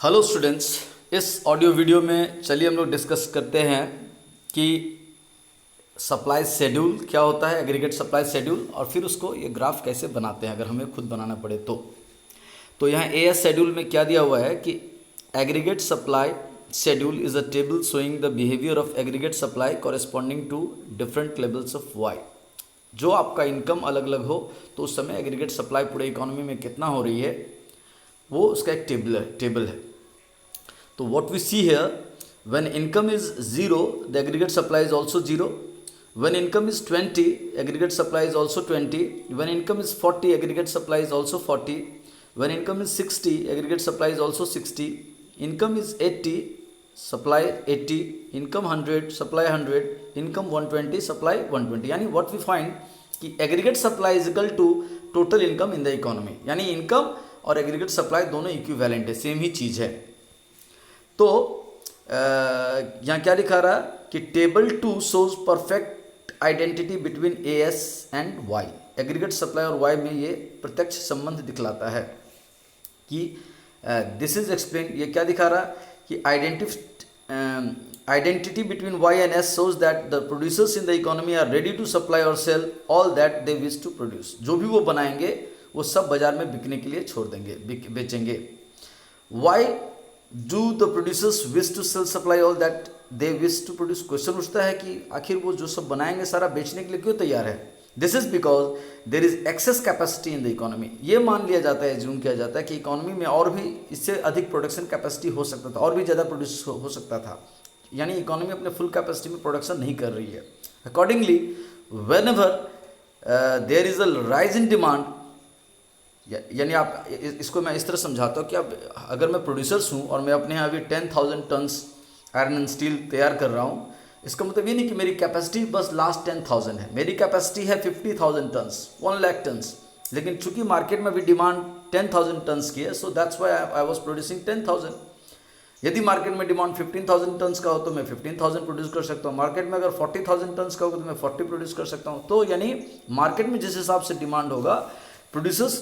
Hello students, इस audio video में चलिए हम लोग डिस्कस करते हैं कि सप्लाई शेड्यूल क्या होता है, एग्रीगेट सप्लाई शेड्यूल, और फिर उसको ये ग्राफ कैसे बनाते हैं अगर हमें खुद बनाना पड़े तो यहाँ एएस शेड्यूल में क्या दिया हुआ है कि aggregate supply schedule is a table showing the behaviour of aggregate supply corresponding to different levels of Y. जो आपका इनकम अलग अलग हो तो उस समय एग्रीगेट सप्लाई पूरे इकोनॉमी में कितना हो रही है वो उसका एक टेबल है। तो what we see here, when income is 0 the aggregate supply is also 0, when income is 20 aggregate supply is also 20, when income is 40 aggregate supply is also 40, when income is 60 aggregate supply is also 60, income is 80 supply 80, income 100 supply 100, income 120 supply 120। यानी what we find कि aggregate supply is equal to total income in the economy. यानी income और aggregate supply दोनों equivalent है, same ही चीज़ है। तो यहाँ क्या लिखा रहा कि table 2 shows perfect identity between A S and Y. Aggregate supply और वाई में ये प्रत्यक्ष संबंध दिखलाता है कि दिस इज एक्सप्लेन। ये क्या दिखा रहा कि identity between Y and S shows that the producers in the economy are ready to supply और sell all that they wish to produce. जो भी वो बनाएंगे वो सब बाजार में बिकने के लिए छोड़ देंगे, बेचेंगे। Why do the producers wish to sell supply all that they wish to produce. Question उठता है कि आखिर वो जो सब बनाएंगे सारा बेचने के लिए क्यों तैयार है। This is because there is excess capacity in the economy. ये मान लिया जाता है, ज्यूम किया जाता है कि इकोनॉमी में और भी इससे अधिक प्रोडक्शन कैपेसिटी हो सकता था, और भी ज़्यादा प्रोड्यूस हो सकता था। यानी इकोनॉमी अपने फुल कैपेसिटी में प्रोडक्शन नहीं कर रही है। Accordingly when ever there is a rise in demand, यानी आप इसको मैं इस तरह समझाता हूँ कि अब अगर मैं प्रोड्यूसर्स हूँ और मैं अपने यहाँ अभी 10,000 टन्स आयरन एंड स्टील तैयार कर रहा हूँ, इसका मतलब ये नहीं कि मेरी कैपेसिटी बस लास्ट 10,000 है। मेरी कैपेसिटी है 50,000 टन्स, 1 लाख टन्स, लेकिन चूंकि मार्केट में भी डिमांड 10,000 टन्स की है, so that's why I was producing 10,000। यदि मार्केट में डिमांड 15,000 टन्स का हो तो मैं 15,000 प्रोड्यूस कर सकता हूँ। मार्केट में अगर 40,000 टन्स का होगा तो मैं 40 प्रोड्यूस कर सकता हूँ। तो यानी मार्केट में जिस हिसाब से डिमांड होगा, प्रोड्यूसर्स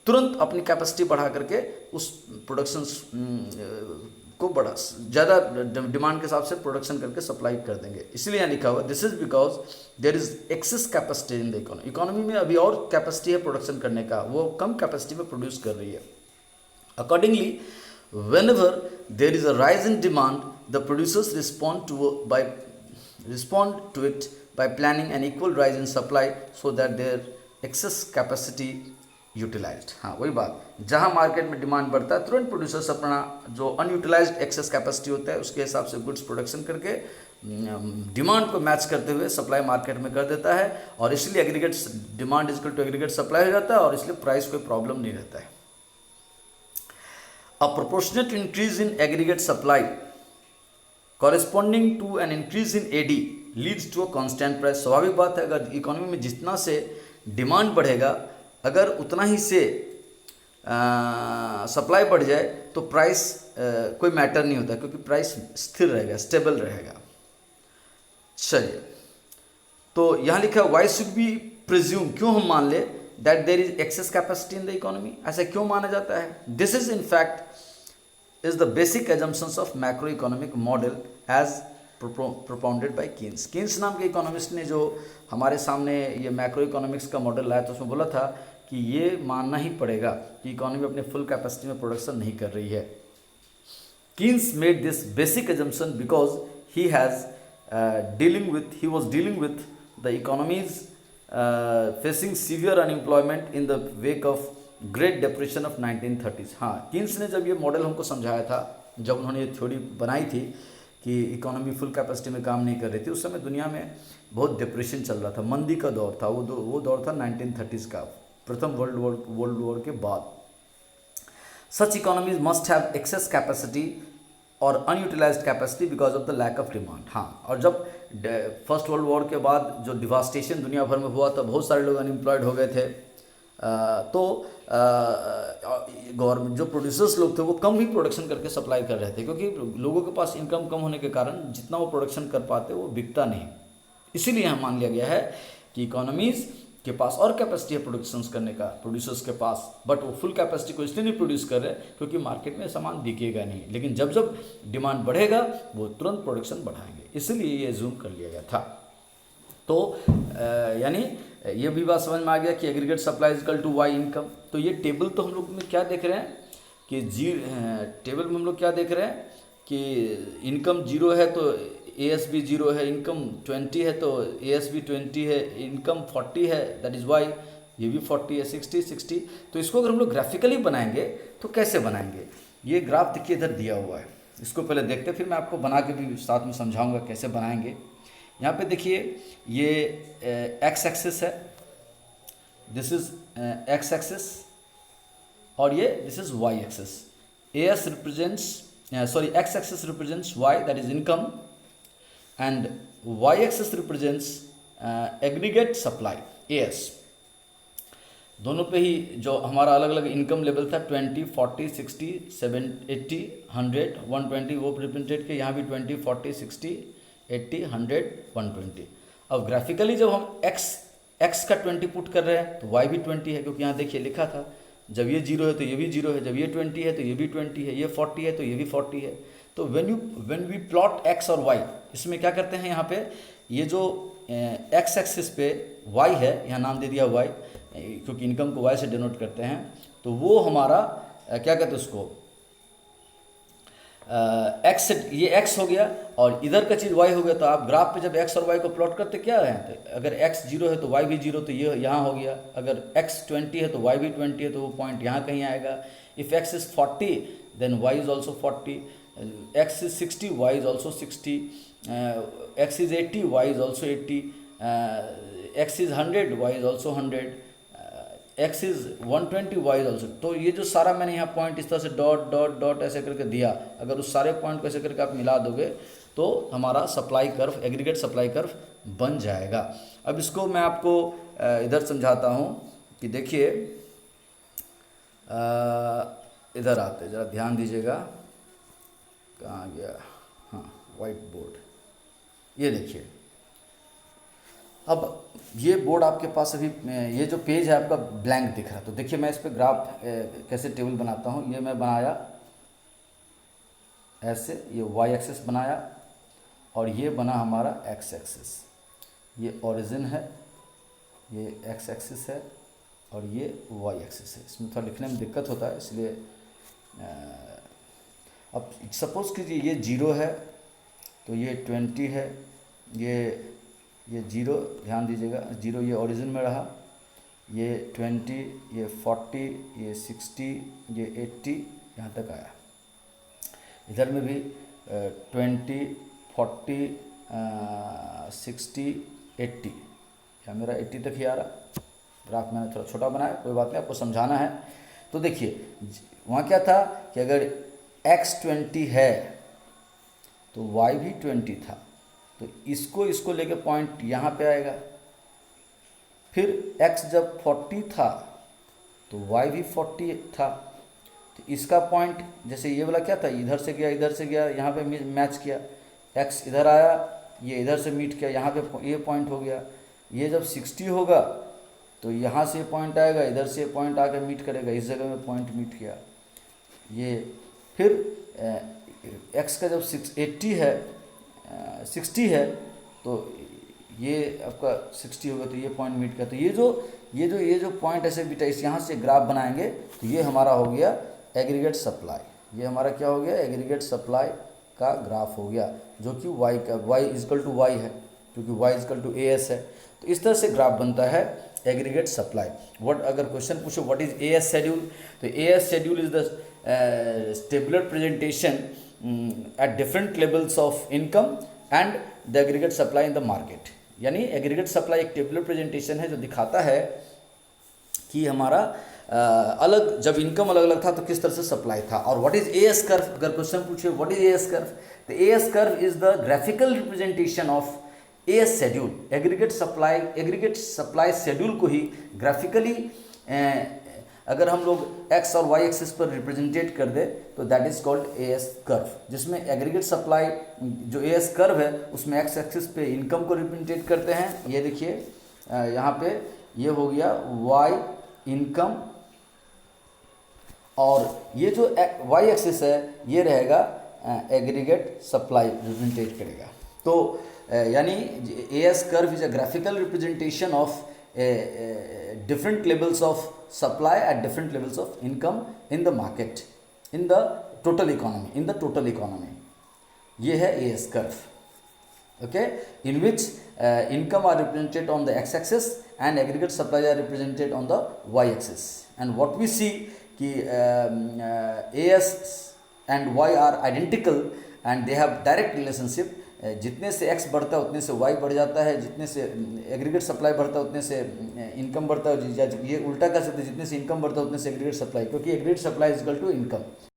तुरंत अपनी कैपेसिटी बढ़ा करके उस प्रोडक्शन को बढ़ा ज़्यादा डिमांड के हिसाब से प्रोडक्शन करके सप्लाई कर देंगे। इसलिए यहाँ लिखा हुआ this is because there is excess capacity in the economy. Economy में अभी और कैपेसिटी है प्रोडक्शन करने का, वो कम कैपेसिटी में प्रोड्यूस कर रही है। Accordingly whenever there is a rise in demand, the producers respond to it by planning an equal rise in supply so that their excess capacity utilised. हाँ, वही बात, जहाँ मार्केट में डिमांड बढ़ता है तुरंत प्रोड्यूसर्स अपना जो अनयूटिलाइज्ड एक्सेस कैपेसिटी होता है उसके हिसाब से गुड्स प्रोडक्शन करके डिमांड को मैच करते हुए सप्लाई मार्केट में कर देता है, और इसलिए aggregate demand equal to aggregate supply हो जाता है, और इसलिए प्राइस कोई प्रॉब्लम नहीं रहता है। A proportionate increase in aggregate supply corresponding to an increase in AD leads to a constant price। स्वाभाविक बात है, अगर इकोनॉमी में जितना से डिमांड बढ़ेगा अगर उतना ही से सप्लाई बढ़ जाए तो प्राइस कोई मैटर नहीं होता, क्योंकि प्राइस स्थिर रहेगा, स्टेबल रहेगा। चलिए, तो यहाँ लिखा है वाई शुड बी प्रिज्यूम, क्यों हम मान ले that there is excess capacity in the economy। ऐसा क्यों माना जाता है? This is in fact is the basic assumptions of macroeconomic model as propounded by Keynes। Keynes नाम के इकोनॉमिस्ट ने जो हमारे सामने ये मैक्रो इकोनॉमिक्स का मॉडल लाया तो उसमें बोला था कि ये मानना ही पड़ेगा कि इकोनॉमी अपने फुल कैपेसिटी में प्रोडक्शन नहीं कर रही है। Keynes made this basic assumption because he was dealing with the economies facing severe unemployment in the wake of great depression of 1930s। हाँ, किन्स ने जब ये मॉडल हमको समझाया था, जब उन्होंने ये थ्योरी बनाई थी कि इकोनॉमी फुल कैपेसिटी में काम नहीं कर रही थी, उस समय दुनिया में बहुत डिप्रेशन चल रहा था, मंदी का दौर था। वो दौर था 1930s का, प्रथम वर्ल्ड वॉर के बाद। Such economies must have excess capacity और unutilised capacity because of the lack of demand. हाँ, और जब फर्स्ट वर्ल्ड वॉर के बाद जो डिवास्टेशन दुनिया भर में हुआ तो बहुत सारे लोग अनएम्प्लॉयड हो गए थे। तो गवर्नमेंट जो प्रोड्यूसर्स लोग थे वो कम ही प्रोडक्शन करके सप्लाई कर रहे थे, क्योंकि लोगों के पास इनकम कम होने के कारण जितना वो प्रोडक्शन कर पाते वो बिकता नहीं। इसीलिए यहाँ मान लिया गया है कि इकोनॉमीज के पास और कैपेसिटी है प्रोडक्शंस करने का, प्रोड्यूसर्स के पास, बट वो फुल कैपेसिटी को इसलिए नहीं प्रोड्यूस कर रहे क्योंकि मार्केट में सामान बिकेगा नहीं, लेकिन जब जब डिमांड बढ़ेगा वो तुरंत प्रोडक्शन बढ़ाएंगे, इसलिए ये एज्यूम कर लिया गया था। तो यानी ये भी बात समझ में आ गया कि aggregate supply equal to Y income. तो ये टेबल तो हम लोग में क्या देख रहे हैं कि टेबल में हम लोग क्या देख रहे हैं कि इनकम 0 है तो ASB 0 है, इनकम 20 है तो ASB 20 है, इनकम 40 है दैट इज़ वाई, ये भी 40 है, 60। तो इसको अगर हम लोग ग्राफिकली बनाएंगे तो कैसे बनाएंगे, ये ग्राफ देखिए इधर दिया हुआ है, इसको पहले देखते फिर मैं आपको बना के भी साथ में समझाऊंगा कैसे बनाएंगे। यहाँ पे देखिए ये एक्स एक्सिस है, दिस इज एक्स एक्सिस, और ये this is Y axis. AS represents X axis represents Y that is income, and Y axis represents aggregate supply AS। दोनों पे ही जो हमारा अलग अलग इनकम लेवल था 20, 40, 60, 70, 80, 100, 120 वो रिप्रेजेंटेड के, यहाँ भी 20, 40, 60, 80, 100, 120। अब ग्राफिकली जब हम x का 20 पुट कर रहे हैं तो y भी 20 है, क्योंकि यहाँ देखिए लिखा था जब ये 0 है तो ये भी 0 है, जब ये 20 है तो ये भी 20 है, ये 40 है तो ये भी 40 है। तो व्हेन वी प्लॉट x और y, इसमें क्या करते हैं यहाँ पे ये जो x एक्सिस पे y है, यहाँ नाम दे दिया y क्योंकि इनकम को y से डिनोट करते हैं, तो वो हमारा क्या कहते हैं उसको x, ये x हो गया और इधर का चीज़ y हो गया। तो आप ग्राफ पे जब x और y को प्लॉट करते क्या है, तो अगर x 0 है तो y भी 0, तो ये यहाँ हो गया। अगर x 20 है तो y भी 20 है, तो वो पॉइंट यहाँ कहीं आएगा। If x is 40 then y is also 40, x is 60 y is also 60, x is 80 y is also 80, x is 100 y is also 100, x is 120 y is also. तो ये जो सारा मैंने यहाँ पॉइंट इस तरह से डॉट डॉट डॉट ऐसे करके दिया, अगर उस सारे पॉइंट को ऐसे करके आप मिला दोगे तो हमारा supply curve, aggregate supply curve बन जाएगा। अब इसको मैं आपको इधर समझाता हूँ कि देखिए इधर आते, ज़रा ध्यान दीजिएगा, कहाँ गया, हाँ वाइट बोर्ड, ये देखिए। अब ये बोर्ड आपके पास अभी, ये जो पेज है आपका ब्लैंक दिख रहा है, तो देखिए मैं इस पर ग्राफ कैसे टेबल बनाता हूँ। ये मैं बनाया ऐसे, ये वाई एक्सिस बनाया और ये बना हमारा एक्स एक्सिस, ये ओरिजिन है, ये एक्स एक्सिस है और ये वाई एक्सिस है। इसमें थोड़ा लिखने में दिक्कत होता है, इसलिए अब सपोज़ कीजिए ये 0 है तो ये 20 है, ये 0, ध्यान दीजिएगा 0 ये ओरिजिन में रहा, ये 20, ये 40, ये 60, ये 80 यहाँ तक आया। इधर में भी 20, 40, 60, 80, या मेरा 80 तक ही आ रहा। ग्राफ मैंने थोड़ा छोटा बनाया, कोई बात नहीं, आपको समझाना है। तो देखिए वहाँ क्या था कि अगर x 20 है तो y भी 20 था, तो इसको लेके पॉइंट यहाँ पे आएगा। फिर x जब 40 था तो y भी 40 था, तो इसका पॉइंट जैसे ये वाला क्या था, इधर से गया यहाँ पे मैच किया, x इधर आया, ये इधर से मीट किया, यहाँ पे ये पॉइंट हो गया। ये जब 60 होगा तो यहाँ से पॉइंट आएगा, इधर से पॉइंट आकर मीट करेगा, इस जगह में पॉइंट मीट किया। ये फिर x का जब 80 है 60 है तो ये आपका 60 होगा, तो ये पॉइंट मीट का। तो ये जो पॉइंट ऐसे बीटा, इस यहाँ से ग्राफ बनाएंगे तो ये हमारा हो गया एग्रीगेट सप्लाई। ये हमारा क्या हो गया, एग्रीगेट सप्लाई का ग्राफ हो गया, जो कि y का y इजकल टू y है, क्योंकि y इजकल टू AS है। तो इस तरह से ग्राफ बनता है एग्रीगेट सप्लाई। अगर क्वेश्चन पूछो व्हाट इज AS शेड्यूल, तो AS schedule is the tabular presentation at different levels of income and the aggregate supply in the market। यानी एग्रीगेट सप्लाई एक टेबुलर प्रेजेंटेशन है जो दिखाता है कि हमारा अलग, जब इनकम अलग अलग था तो किस तरह से सप्लाई था। और व्हाट इज AS कर्व, अगर क्वेश्चन पूछे व्हाट इज AS कर्व, तो AS curve is the graphical representation of AS schedule. Aggregate supply schedule को ही ग्राफिकली अगर हम लोग x और y एक्सिस पर रिप्रेजेंटेट कर दे तो that is called AS curve, जिसमें एग्रीगेट सप्लाई जो AS कर्व है उसमें x एक्सिस पे इनकम को रिप्रेजेंटेट करते हैं। ये देखिए यहाँ पे ये हो गया वाई इनकम, और ये जो वाई एक्सिस है ये रहेगा एग्रीगेट सप्लाई रिप्रेजेंटेट करेगा। तो यानी A S curve is a graphical representation of different levels of supply at different levels of income in the market, in the total economy, ये है AS curve, okay, in which income are represented on the x axis and aggregate supply are represented on the y axis, and what we see कि AS and Y are identical and they have direct relationship, जितने से x बढ़ता है उतने से y बढ़ जाता है, जितने से एग्रीगेट सप्लाई बढ़ता है उतने से इनकम बढ़ता है, ये उल्टा कर सकते हैं, जितने से इनकम बढ़ता है उतने से एग्रीगेट सप्लाई, क्योंकि aggregate supply is equal to income.